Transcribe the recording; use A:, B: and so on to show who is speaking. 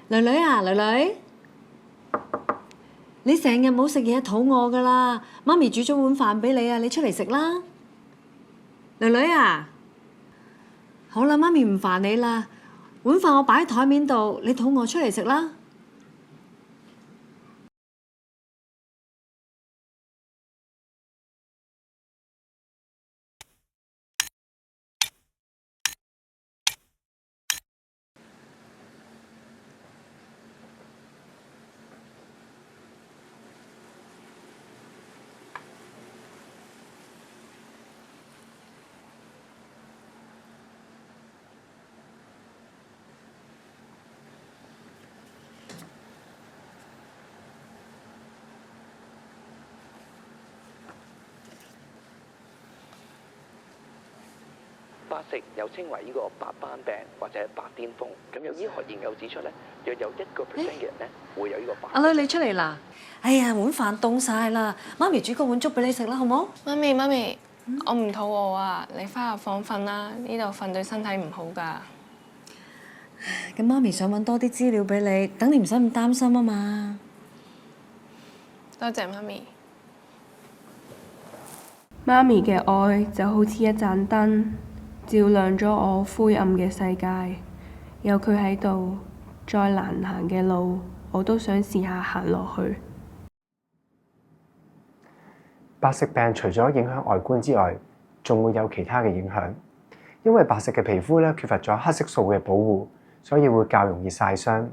A: 囡囡啊，囡囡，你成日冇食嘢，肚餓噶啦。媽咪煮咗碗飯俾你啊，你出嚟食啦。囡囡啊，好啦，媽咪唔煩你啦。碗飯我擺喺台面度，你肚餓出嚟食啦。
B: 白食又稱為呢個白斑病或者白癜風，咁有醫學研究指出咧，約有1% 嘅人咧會有呢個白。
A: 阿女，你出嚟啦！哎呀，碗飯凍晒啦，媽咪煮個碗粥俾你食啦，好冇？
C: 媽咪，我唔肚餓啊，你翻入房瞓啦，呢度瞓對身體唔好㗎。
A: 咁媽咪想揾多啲資料俾你，等你唔使咁擔心啊嘛。
C: 多謝媽咪。
D: 媽咪嘅愛就好似一盞燈，照亮咗我灰暗嘅世界。有佢喺度，再難行嘅路，我都想試下行落去。
E: 白食病除咗影響外觀之外，仲會有其他嘅影響。因為白食嘅皮膚咧缺乏咗黑色素嘅保護，所以會較容易曬傷。